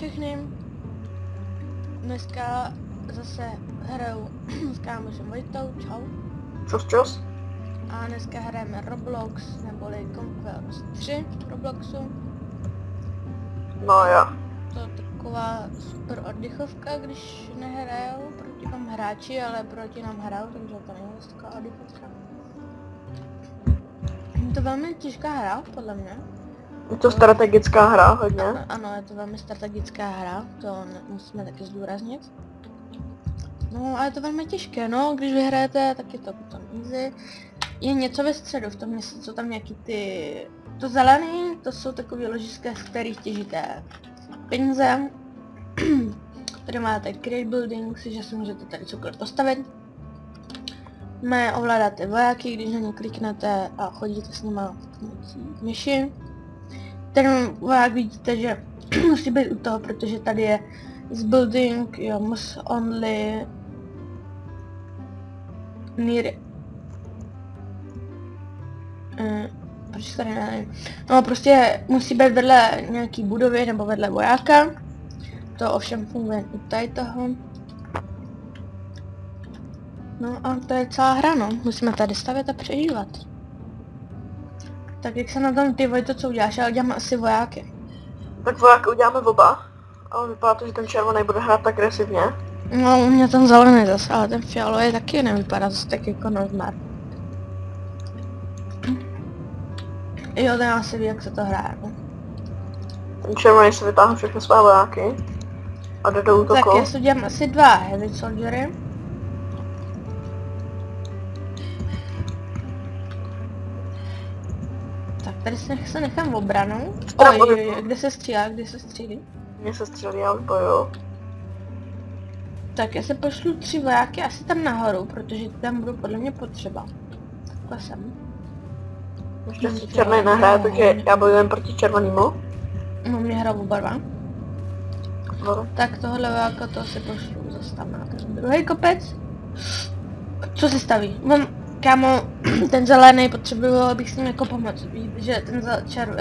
všechny. Dneska zase hraju s kámošem Vojtou, čau. Čus. A dneska hrajeme Roblox, neboli Conquest 3 Robloxu. No jo. To je taková super oddychovka, když nehrajou proti vám hráči, ale proti nám hrajou, takže to není taková oddychovka. Je to velmi těžká hra, podle mě. Je to strategická hra hodně. Ano, je to velmi strategická hra, to musíme taky zdůraznit. No a je to velmi těžké, no, když vyhrajete, tak je to potom easy. Je něco ve středu, v tom městě jsou tam nějaký ty... To zelený, to jsou takové ložiska, z kterých těžíte peníze. Tady máte create buildings, že si můžete tady cokoliv postavit. Ovládáte vojáky, když na ně kliknete a chodíte s nima v myši. Ten voják vidíte, že musí být u toho, protože tady je z building, you must only near... proč tady nevím. No prostě musí být vedle nějaký budovy nebo vedle vojáka. To ovšem funguje u tady toho. No a to je celá hra, no. Musíme tady stavět a přežívat. Tak jak se na tom ty Vojto, co uděláš? Já udělám asi vojáky. Tak vojáky uděláme oba. Ale vypadá to, že ten červený bude hrát tak agresivně. No u mě ten zelený zase, ale ten fialový taky nevypadá zase tak jako normál. Jo, ten asi ví, jak se to hraje. Ten červený si vytáhne všechny své vojáky. A jde do útoku. Tak já si udělám asi 2 heavy soldiery. Tak tady se nechám obranou. Oj, kde se střílá, kde se střílí? Mně se střílí, já už bojuju. Tak já se pošlu 3 vojáky asi tam nahoru, protože tam budou podle mě potřeba. Takhle jsem. Ještě si černý nehraje, takže já bojujem proti červenému. No mě hrál oba dva. No. Tak tohle vojáka to si pošlu zase tam na ten druhý kopec. Co se staví? Kámo, ten zelený potřebuju, abych s ním jako pomoct. Víte, že ten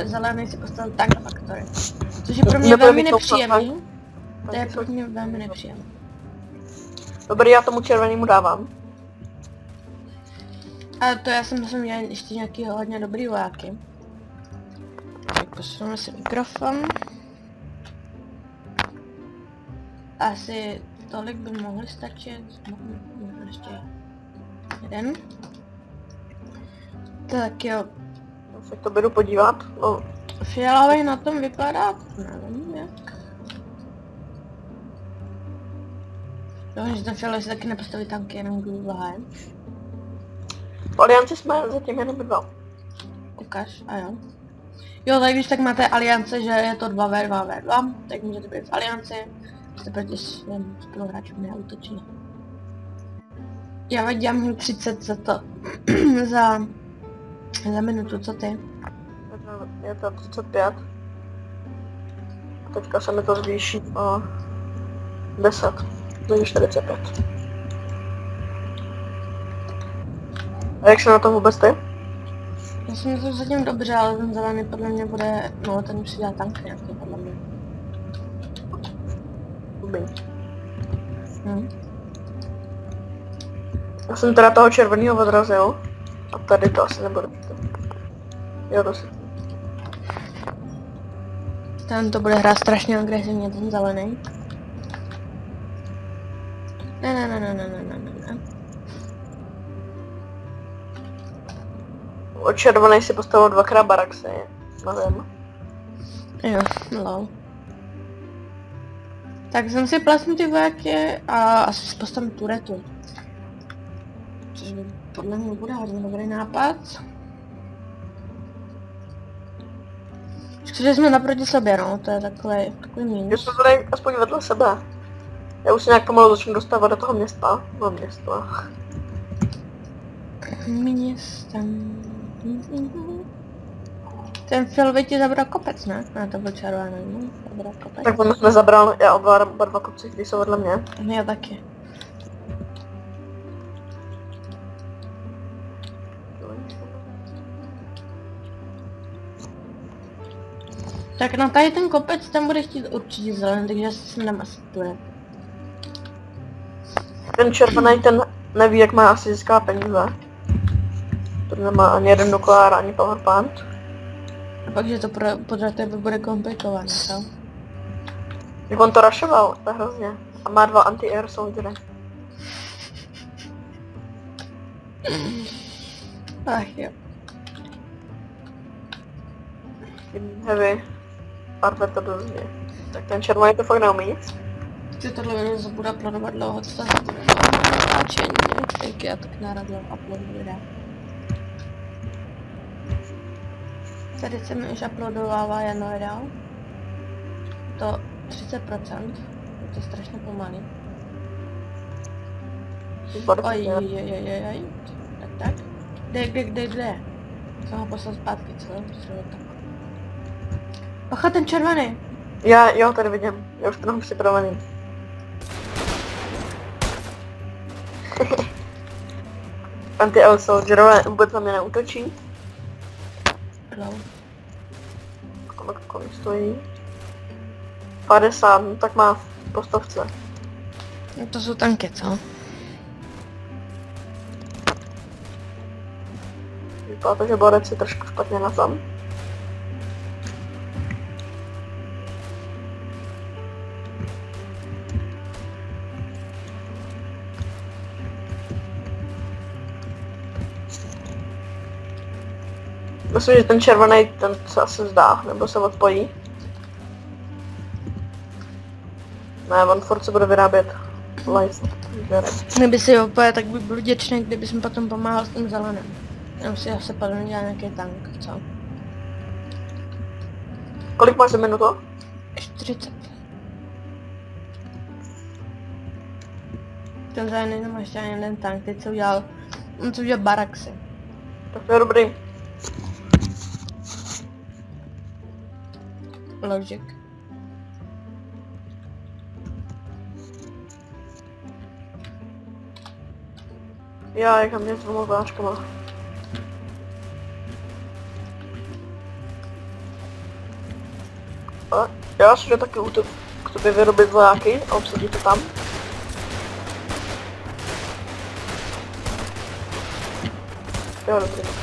zelený si postavil tak na faktory. Což je pro mě velmi nepříjemný. To je pro mě velmi nepříjemný. Dobrý, já tomu červenému dávám. A to já jsem měl ještě nějaký hodně dobrý vojáky. Tak posuneme si mikrofon. Asi tolik by mohli stačit. Možná ještě jeden. Tak jo. Já se to budu podívat. No. Fialový na tom vypadá, nevím jak. Jo, že ten fialový si taky nepostaví tanky, jenom kvůli váhe. V alianci jsme zatím jenom 2. Ukaž, a jo. Jo, tak když tak máte aliance, že je to 2v2v2, tak můžete být v alianci. Jste proti svým spoluhráčům neútočí. Já dělám 30 za to. za minutu, co ty? Je to 35. Teďka se mi to zvýší o 10. Takže 45. A jak se na to vůbec ty? Já jsem to zatím dobře, ale ten zelený podle mě bude, no ten už si dělá tanky nějaký podle mě. Já jsem teda toho červeného odrazil. A tady to asi nebude. Jo, to si. Ten to bude hrát strašně agresivně, ten zelený. Ne. Od červenej si postavil 2krát baraxy. Nevím. Jo, lol. Tak jsem si plasnu ty vojáky a asi si postavím turetu. Což by podle mě bude hodně dobrý nápad. Škoda, jsme naproti sobě, no, to je takový mínus. Já jsme tady aspoň vedle sebe. Já už se nějak pomalu začnu dostávat do toho města. No města. Městem. Ten fialový ti zabral kopec, ne? Ne, to byl červený, no, zabral kopec. Tak on jsme zabral, já ovládám oba 2 kopci, který jsou vedle mě. Já taky. Tak na tady ten kopec tam bude chtít určitě zelený, takže si dám asi tu. Ten červený, ten neví, jak má asi získá peníze. To nemá ani jeden nukleár, ani power plant. A pak, že to podle tebe bude komplikované, co? Jak on to rašoval, to je hrozně. A má 2 anti-air soldiery. Ach jo. Heavy. Parve to dozně. Tak ten červený to fakt neumí nic. Ty tohle video se bude uploadovat dlouho, co to bude natáčení, jak já tak naradil uploadu videa. Tady se mi už uploadovává jedno video. To 30%. Je to strašně pomalý. Oj. Tak. Kde? Jsem ho poslal zpátky, co? Tak. Bacha, ten červený. Jo, tady vidím. Já už to mám připravený. Anti-air soldierové vůbec na mě neútočí. No. Kolik stojí? 50, no tak má po 100. No to jsou tanky, co? Vypadá to, že borec je trošku špatně na tom. Myslím, že ten červený, ten se asi zdá, nebo se odpojí. Ne, on furt se bude vyrábět light. Kdyby si opět, tak by byl vděčný, kdyby jsem potom pomáhal s tím zeleným. Jenom si asi padl dělat nějaký tank, co? Kolik máš za minutu? 40. Ten zelený nemá ještě ani jeden tank, teď co udělal, on co udělal baraxy. Tak to je dobrý. Logic. Já, jak mě s 2 váčkama. A já si jde taky útok k tobě vyrobit vojáky a obsadit to tam. Jo, dobrý.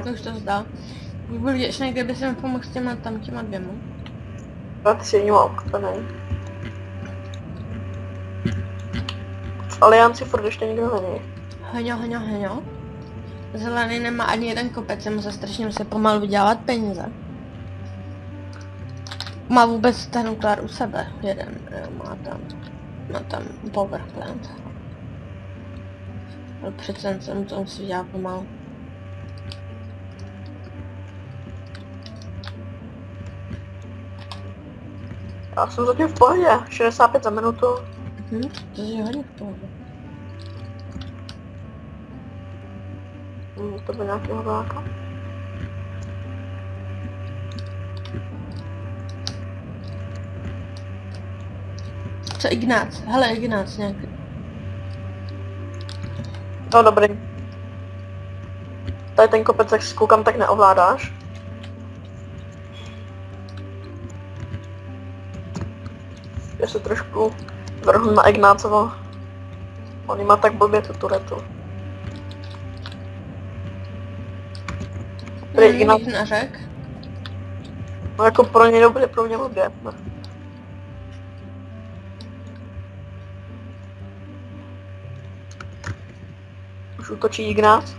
To už to zdá. Bych byl vděčný, kdyby se mi pomohl s těma 2. Ty si ním obklený. V Alianci furt ještě nikdo není. Heňo. Zelený nemá ani jeden kopec, mu se strašně musí pomalu vydělávat peníze. Má vůbec ten nukleár u sebe, jeden, má tam power plant. Ale přece jsem to musí vydělat pomalu. Já jsem zatím v pohodě, 65 za minutu. To je hodně v pohodě. To by nějakého vláka. Co Ignác? Hele, Ignác nějaký. No dobrý. Tady ten kopec, jak koukám, tak neovládáš. Já se trošku vrhnu na Ignácovo. On má tak blbě tu turetu. Prý Ignác... neřek. No jako pro něj dobrý, pro mě blbě. No. Už útočí Ignác.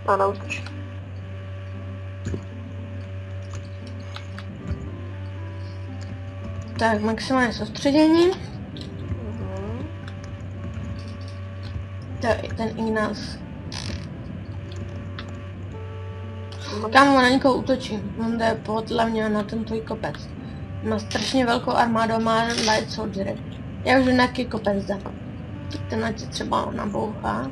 A neútočí. Tak, maximálně soustředění. To je ten Ignác. Kámo, na někoho útočí. On jde podle mě na ten tvůj kopec. Má strašně velkou armádu, má light soldiery. Já už vím, na jaký kopec jde. Ten ať se třeba nabouchá.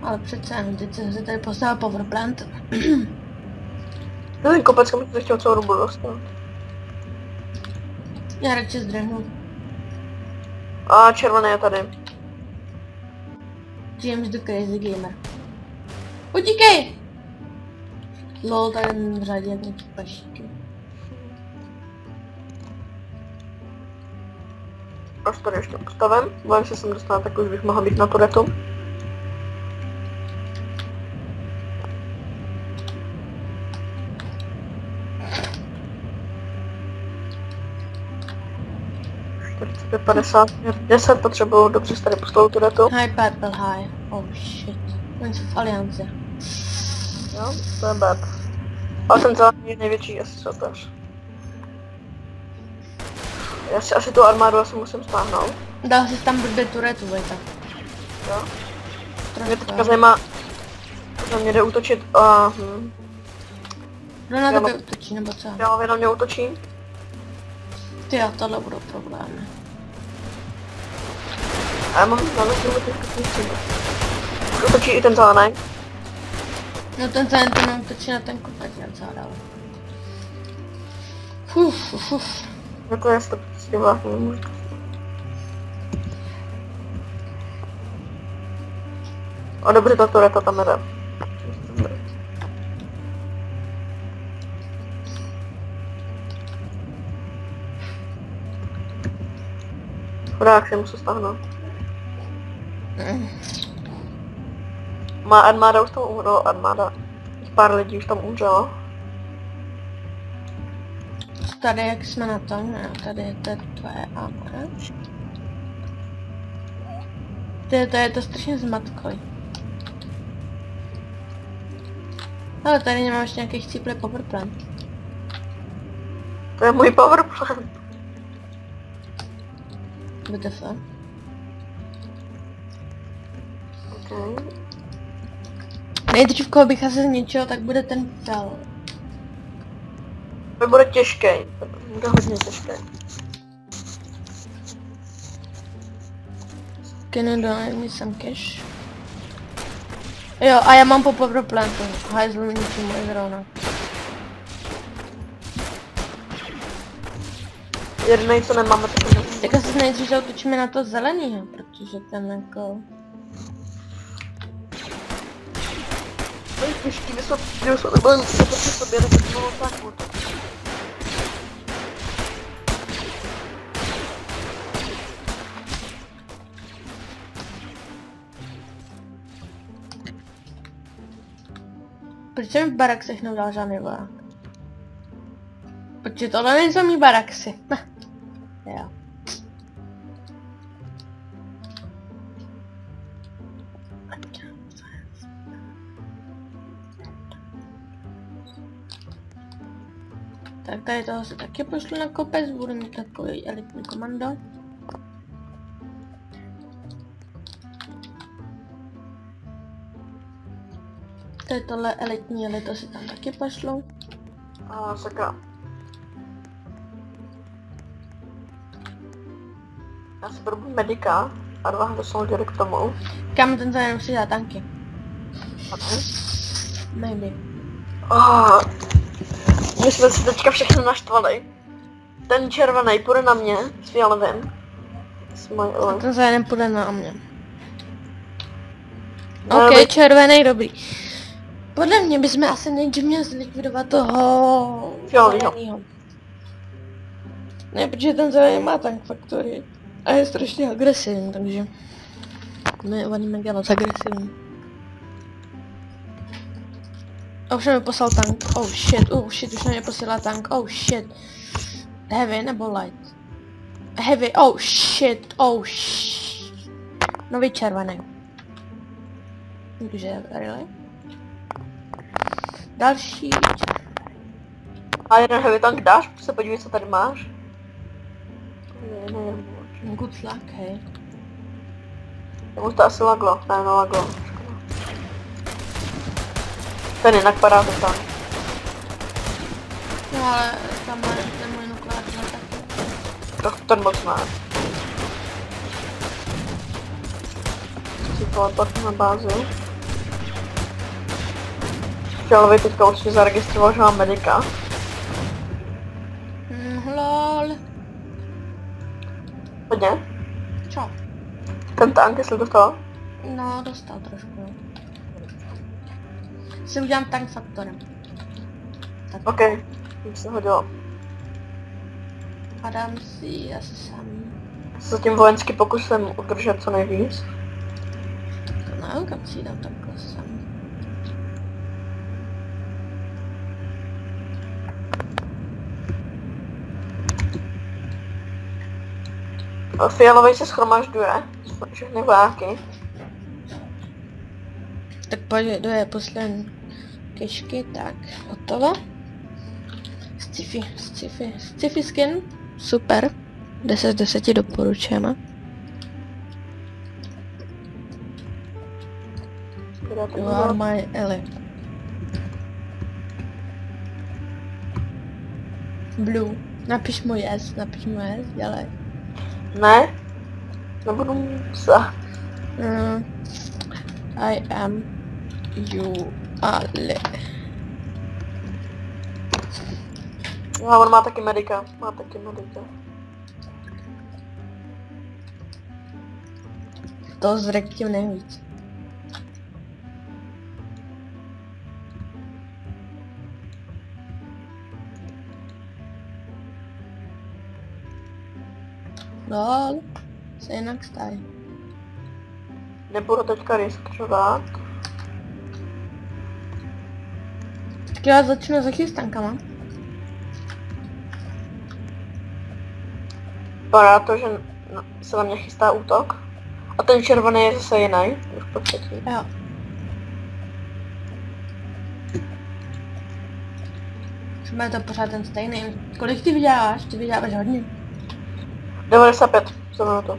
Ale přece jen, teď jsem se tady postavil power plant. Ten kopec, kam jsi chtěl celou dobu dostat. Já radši zdrhnu. A červený je tady. James the Crazy Gamer. Utíkej! Lol, tady v řadě jak nějaký pašíky. Až tady ještě postavím. Bojím se, jsem dostala, tak už bych mohla být na turetu. Teď 50, 10 potřebuju dobře tady postavu turetu. High purple high. Oh shit. Oni jsou v alianci. Jo, to je bad. Ale ten zelený je největší střeltař. Já si asi tu armádu asi musím stáhnout. Dal jsi tam blbě turetu, Vejta. Jo? Mě teďka Trošku. zajímá, že mě jde útočit a... Kdo na tebe útočí, nebo co? Fialově na mě útočí. Ty jo, tohle budou problémy. A já mám na teďka útočí i ten zelený. No ten útočí na ten kopec, jak zádal. Jako je to prostě vlastně nemůžu. A dobře, ta tureta tam jde. Chudák si musím stáhnout. Má armáda už tam umřela, armáda. Pár lidí už tam umřelo. Tady jak jsme na tom, ne? Tady je to tvoje armáda. To je to strašně zmatkoj. Ale tady nemáš nějaký chcíplý powerplant. To je můj powerplant. WTF. Okay. Nejdřív, koho bych asi zničil, tak bude ten ptal. To bude těžký. To bude hodně těžký. Daj mi sem cash. Jo, a já mám po powerplantu. Hajzlu mi ničím moje zrovna. Jedinej, co nemáme, tak nevím. Tak asi nejdřív zautočíme na to zelenýho, protože ten jako... To je těžký, když jsou nebudem se proti sobě, tak to bylo tak útok. Proč jsem v baraksech neudělal žádný voják? Protože tohle nejsou mý baraksy. Jo. Tak tady toho se taky pošlu na kopec, budu mít takový elitní komando. Tady tohle elitní elito si tam taky pošlu. A sakra. Já si budu medika a 2 soldiery k tomu. Kam ten zájem si dá tanky? Ano. Maybe. My jsme si teďka všechno naštvali. Ten červený půjde na mě s fialovým. A ten zájem půjde na mě. No, OK, červený, dobrý. Podle mě bychom asi nejdřív měli zlikvidovat toho fialovýho. Ne, protože ten zelený má tank faktory. A je strašně agresivní, takže... Ne, on je dělat agresivní. A už na mě poslal tank. Oh shit, už na mě posílá tank. Oh shit. Heavy nebo light? Heavy, oh shit. Nový červený. Takže, really? Další. A jeden heavy tank dáš? Se podívej, co tady máš. Good luck, hej. Už to asi laglo, ne, laglo. Ten jinak padá ten tank. No ale tam má ten můj nukleární taky. Ten moc ne. Si teleportu na bázi. Fialový teďka určitě zaregistroval, že mám medika. Lol. Ten tank, jestli dostal? No, dostal trošku, no. Si udělám tank faktorem. Tak. OK, už se hodilo. A dám si asi sám. Se tím vojenský pokusem udržet co nejvíc. To ne, kam si dám takhle sám. Fialovej se schromažďuje. Všechny vojáky. Tak pojď, je poslední kešky, tak, hotovo. Sci-fi skin, super. 10 z 10 doporučujeme. You are my Ellie. Blue. Napiš mu yes, dělej. Ne? Nebudu psát. I am you Ali. A on má taky medika. To zrek tím nejvíc. Lol, se jinak stají. Nebudu teďka riskovat. Tak já začnu za chystankama. Vypadá to, že se na mě chystá útok. A ten červený je zase jiný. Už počkej. Jo. Třeba je to pořád ten stejný. Kolik ty vyděláváš? Ty vyděláváš hodně. 95, co na to.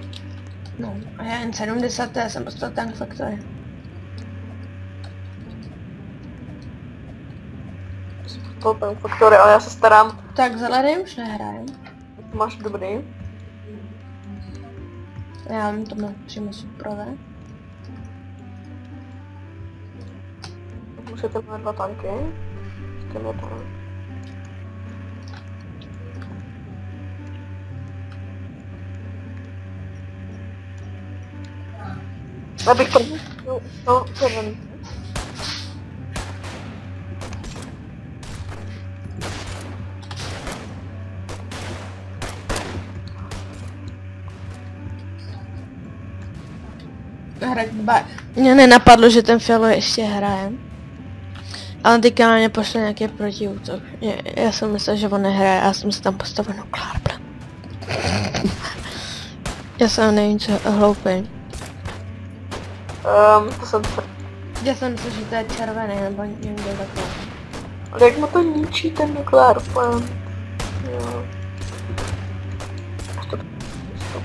No, a já jen 70, já jsem dostal tank faktory. To tank faktory, ale já se starám. Tak za Larry už nehrajem. Máš dobrý. Já mám to přímo superové. Musíte mít 2 tanky. Abych to... No, červený. Mně nenapadlo, že ten fialový ještě hraje. Ale teďka na mě pošle nějaký protiútok. Já jsem myslel, že on nehraje, já jsem si tam postavil nukleár. Já jsem nevím co, hloupý. To jsem... Já jsem myslel, že to je červený, nebo někdo takový. Ale jak mu to ničí ten nukleár plant? Jo.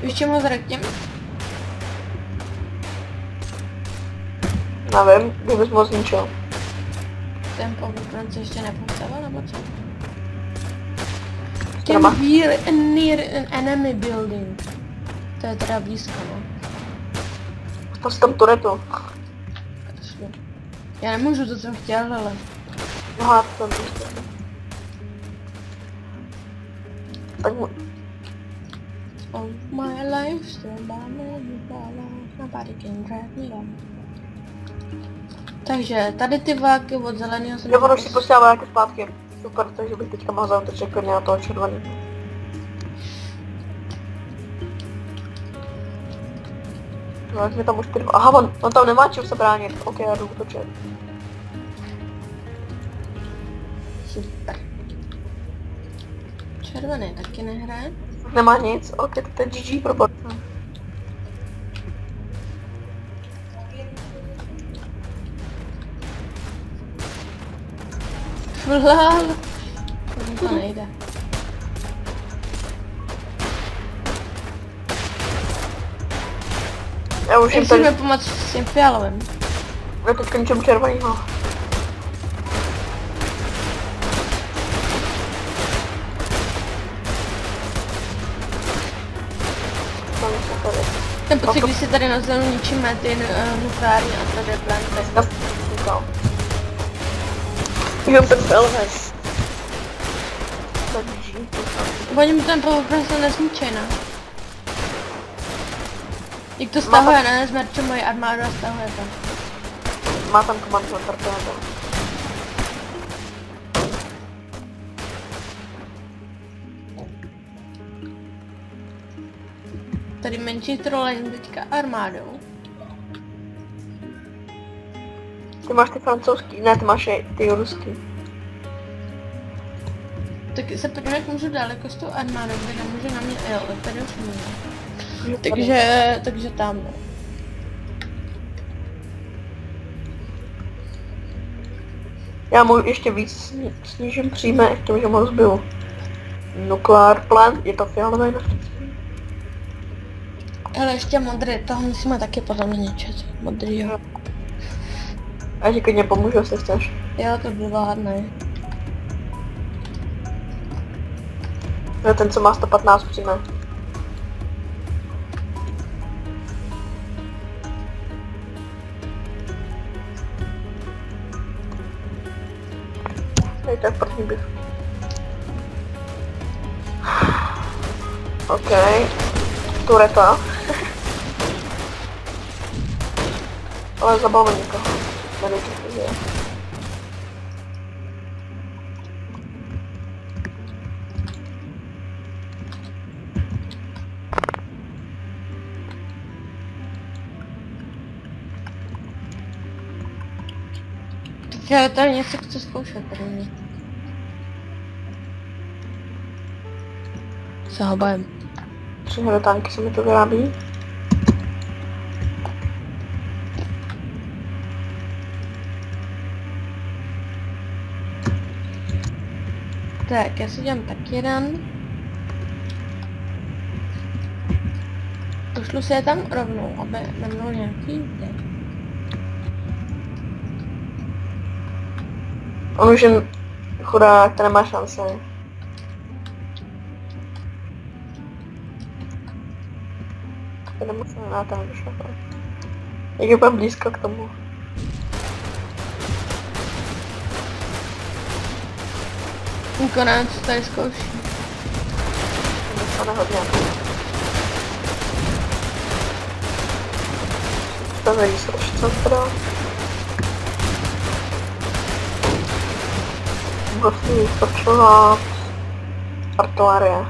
Víš čemu zratím? Nevím, kdybys moc zničil. Ten povrch ještě nepostavil, nebo co? Near an enemy building. To je teda blízko, no. Stav si tam turetu. Já nemůžu, to jsem chtěl, ale... Aha, to tam blízko. Tak mu... All my life, still by nobody can drag me down. Takže tady ty váky od zeleného jsem... Jo, ono už si posílá nějaké zpátky. Super, takže bych teďka mohl zautočit klidně na toho červený. No, jak mi tam už ty dva... Aha, on tam nemá čím se bránit. Ok, já jdu útočit. Super. Červený taky nehraje. Nemá nic, ok, to je GG pro bot. Lol. To nejde. Já už jim Musíme tady... pomoct s tím fialovým. Já teď končím červenýho. Ten pocit, když si tady na zelenou ničíme ty nukleární a tady planety. Jo, ten fialový. Oni mu ten povrch se nesničej, no. Jak to stahuje, ne? Zmerču moji armádu a stahuje to. Má tam komandu na torpédo. Tady menší trolení teďka armádou. Ty máš ty francouzský, ne, ty máš i ty ruský. Tak se podívám, jak můžu daleko s tou armádou, kde nemůže na mě, jo, tady už můžu. Takže tam. No. Já mu ještě víc snížím příjme, jak to, že mu rozbiju. Nuclear plant, je to fialové naštěstí. Ale ještě modrý, toho musíme taky podle mě něčet. Modrý, jo. A ti klidně pomůžu, jestli chceš. Jo, to bylo hádnej. To je ten, co má 115 příjme. Tady to je první biv. OK. Tureta. Ale zabavme někoho. Nedejte si, že? Já tady něco chci zkoušet první. Se ho bavím. 3 tanky se mi to vyrábí. Tak, já si dělám taky jeden. Pošlu si je tam rovnou, aby neměl nějaký teď. On už jen chudák, to nemá šance. To nemusíme na tam vyšlapat. Jak je úplně blízko k tomu. Konec, tady zkouší. To nehodně. To je research centra. Musí spočovat artilerie.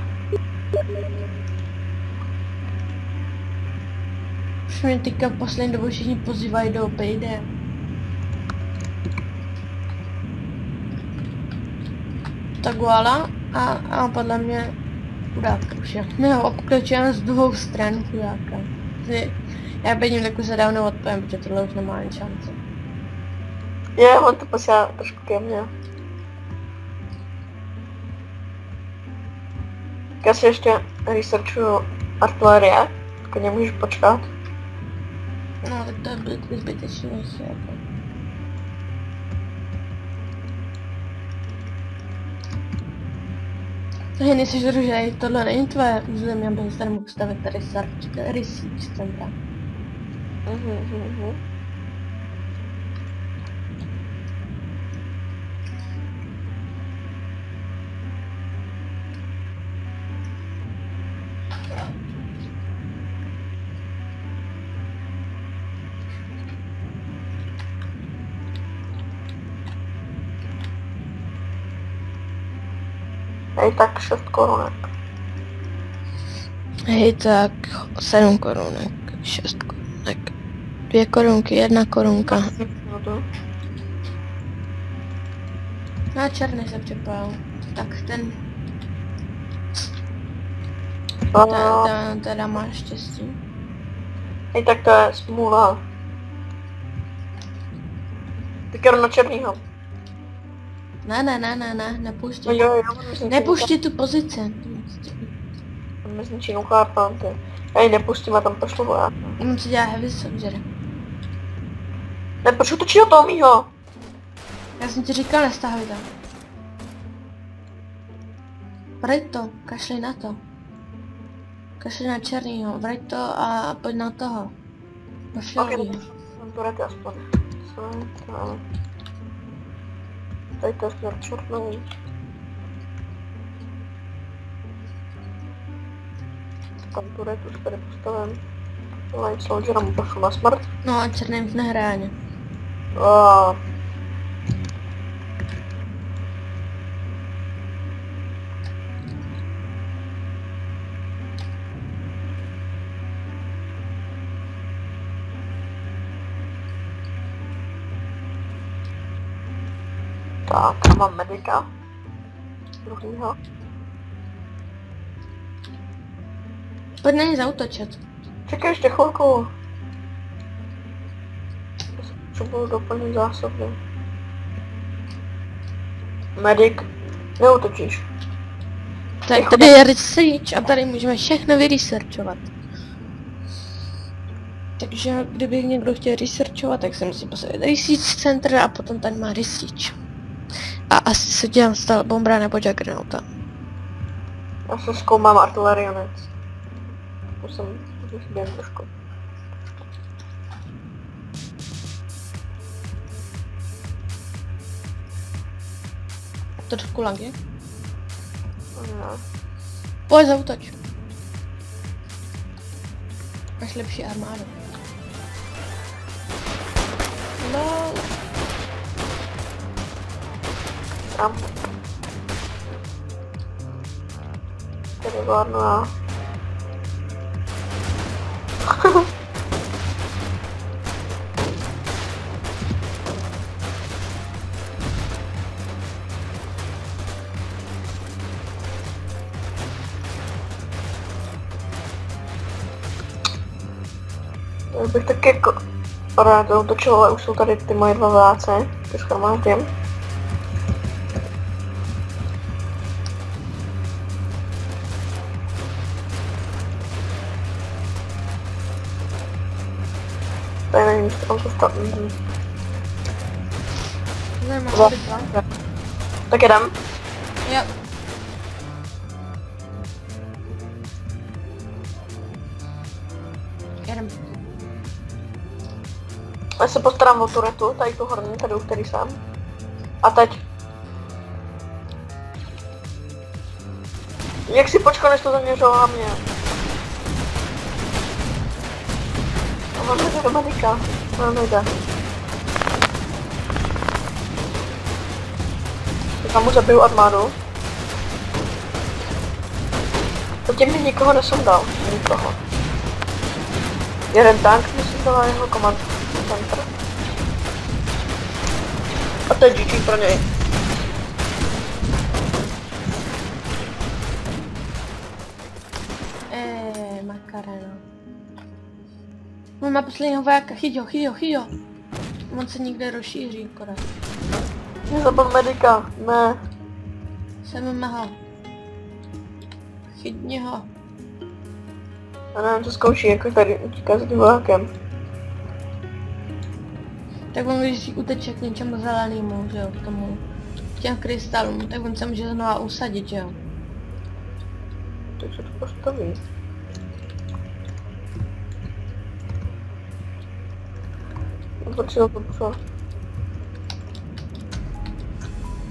Už mě teďka v poslední dobou všichni pozývají do OPD. Ta Guala a podle mě chudáka už je. My ho obklečujeme z dvou stran chudáka. Já bedím takovou se dávno odpovím, protože tohle už nemá ani šance. Je, on to posílá trošku ke mně. Já si ještě researchuju artilerie, tak nemůžeš počkat. No, tak to je zbytečný ještě jako. Takže nejsi družej, tohle není tvoje území, abych se tady mohl stavit research centra. Hej, tak 6 korunek. Hej, tak 7 korunek, 6 korunek, 2 korunky, 1 korunka. No to. No, černý se připojil. Tak ten teda má štěstí. Hej, tak to je smůla. Tak jdu na černýho. Ne, nepouštěj. No jo, Nepouštěj tu pozici. On mi zničí nuclear planty. Já ji nepustím a tam pošlu vojáka. On si dělá heavy soldier. Ne, proč utočí do toho mýho? Já jsem ti říkal, nestahuj to. Vrať to, kašli na to. Kašli na černýho, vrať to a pojď na toho. Na fialovýho. Mám turety aspoň. Co to? Tady to je směr černou. Tam turet už tady postavím. Light Soldiera mu pošlu na smrt. No a černým v nehráně. Tak, mám medika. Druhýho. Pojď na ně zaútočit. Čekaj ještě chvilku. Potřebuju doplnit zásoby. Medic, neútočíš. Tak tady je research a tady můžeme všechno vyresearchovat. Takže kdyby někdo chtěl researchovat, tak se musí postavit research center a potom tady má research. A asi se dělám stále bombra nebo Juggernauta. Já se zkoumám artillerionec. To jsem chyběl trošku. Trošku lag je? No. Pojď zaútoč. Máš lepší armádu. No. Tam. Tady vládnu já. Já bych taky jako rád zautočil, ale už jsou tady ty moje dva vládce, ty s chromatiem. Tady nevím, co tam zůstal. Nemám. Tak jedem. Jo. Jedem. Já se postarám o turetu, tady tu horní, tady u který jsem. A teď. Jak si počkal, než to zaměřilo na mě? Mám jde do medika. No, nejde. Tam mu zabiju armádu. Zatím mi nikoho nesundal. Nikoho. Jeden tank mi sundala jeho command center. A to je GG pro něj. Makarena. On má posledního vojáka, chyť ho. On se někde rozšíří akorát. Nezabil medika, ne. Jsem ho. Chytni ho. Já nevím, co zkouší, jako tady utíká s tím vojákem. Tak on když uteče k něčemu zelenému, že jo, k tomu, k těm krystalům, tak on se může znova usadit, že jo. Tak se to postaví. Potřeba to psa.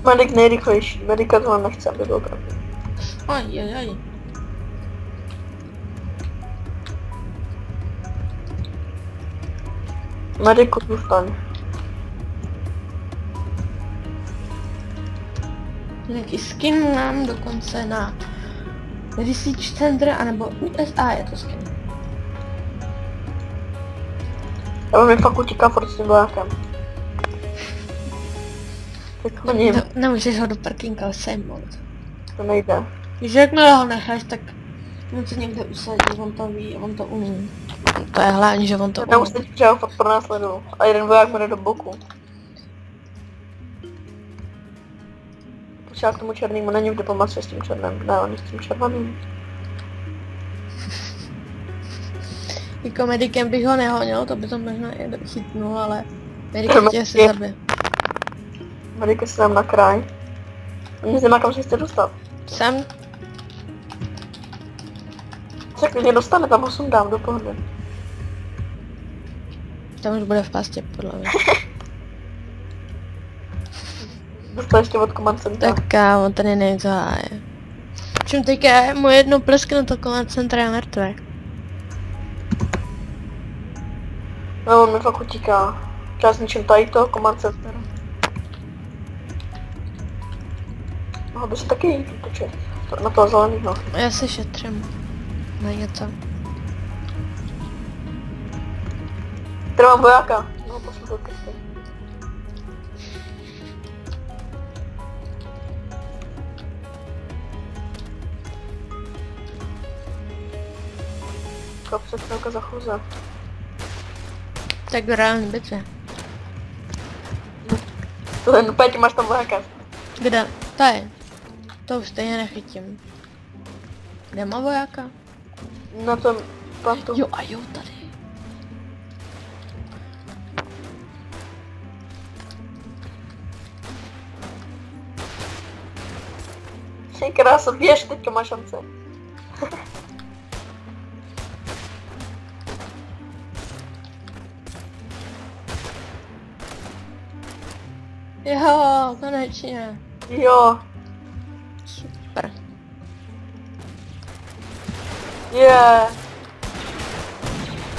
Medic nejrychlejší, medika tohle nechce, aby byl pravdě. Oj. Mediku zůstaň. Nějaký skin mám dokonce na Research Center, anebo USA je to skin. Já mi fakt utíká furt s tím vojákem. Tak ho ním. Nemůžeš ho do parkinka sejmout. To nejde. Když jakmile ho necháš, tak on se někde usadí, on to ví, on to umí. To je hlavní, že on to umí. Nemusíš, že ho fakt pronásleduju. A jeden voják mu jde do boku. Počká k tomu černýmu, není v diplomaci s tím černým. Ne, on je s tím červeným. Jako medikem bych ho nehonil, to by to možná i chytnul, ale medikem tě se zabije. Medic se dám na kraj. Nic nemá kam se chce dostat. Jsem? Se klidně dostane, tam ho sundám do pohody. Tam už bude v pastě, podle mě. Dostal ještě od command centra. Tak kámo, tady nejde háje. Čím teďka mu jednou plesknu to command centra je mrtvé. No, on mi fakt utíká. Třeba zničím tady to, command center. Mohl by se taky jít útočit. Na toho zelenýho. Já se šetřím. Na něco. Tady mám vojáka. No, poslouchej kesty. Kapsečnáka za chůze. Tak do reální bitvě. No, Péti, máš tam vojáka. Kde? Tady. To už stejně nechytím. Kde má vojáka? Na tom plantu. Jo a jo, tady. Jsi krása, běž, teďka máš šance. Jo, konečně. Jo, Super.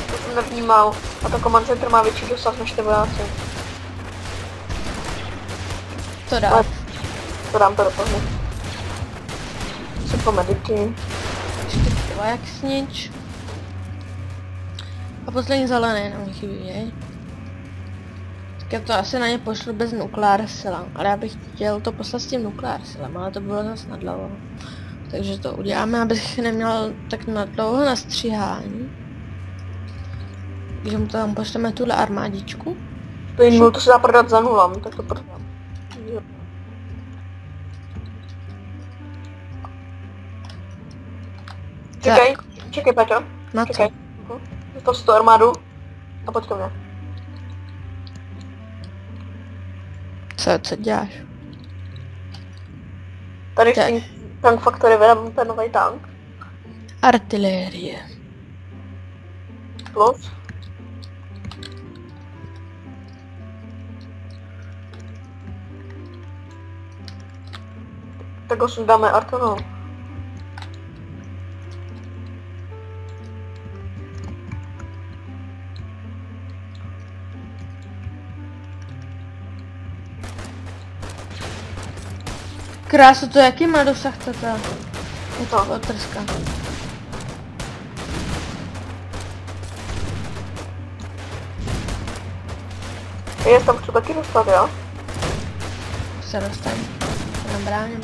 to jsem nevnímal. A to command center má větší dosah než ty vojáci. To dá. Ale to dám to doplnit. Super mediky. Ještě voják snič. A poslední zelený nám chybí, jej? Tak já to asi na ně pošlu bez nukleár sila, ale já bych chtěl to poslat s tím nukleár silem, ale to bylo zase nadlouho. Takže to uděláme, abych neměl tak nadlouho na stříhání. Takže mu to tam pošleme tuhle armádičku. To je nul, to se dá prodat za nulami, tak to prodám. Jo. Čekaj, čekaj Peťo. Na co? Čekaj. Vystav si tu armádu a pojď ke mně. Co děláš? Tady v Tak. tím Tank Factory vydám ten nový tank. Artilérie. Plus. Tak ho sundáme artonou. Krásu, to jaký má dosah toto? Je to No. otrska. Já tam chci taky dostat, jo? Se dostaň. Se nabráním.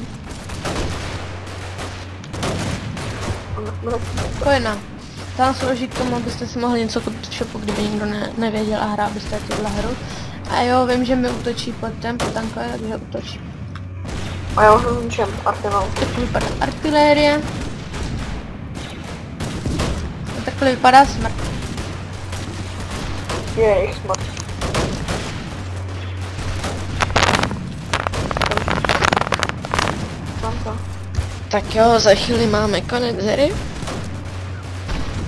Kojena. Tam slouží k tomu, abyste si mohli něco koupit v shopu, kdyby nikdo nevěděl a hrál byste tuhle hru. A jo, vím, že mi útočí pod ten tankové, takže útočí. A já už ničem, arsenal. Tak vypadá artilérie. A takhle vypadá smrt. Je jejich smrt. Tak jo, za chvíli máme konec hry.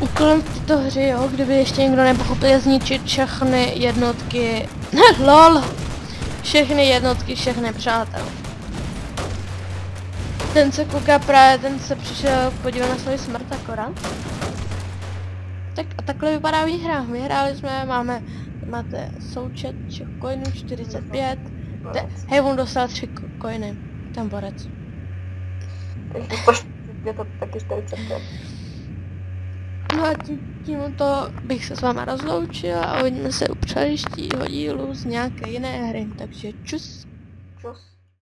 Úkolem v této hře, jo, kdyby ještě někdo nepochopil, je zničit všechny jednotky, lol, všechny jednotky, všechny přátel. Ten se kouká právě, ten se přišel podívat na svou smrt akorát. Tak a takhle vypadá výhra. Vyhráli jsme, máte součet všech coinů 45. Hej, on dostal 3 coiny, ten borec. Je to taky 45. No a tímto bych se s váma rozloučil a uvidíme se u příštího dílu z nějaké jiné hry, takže čus. Čus.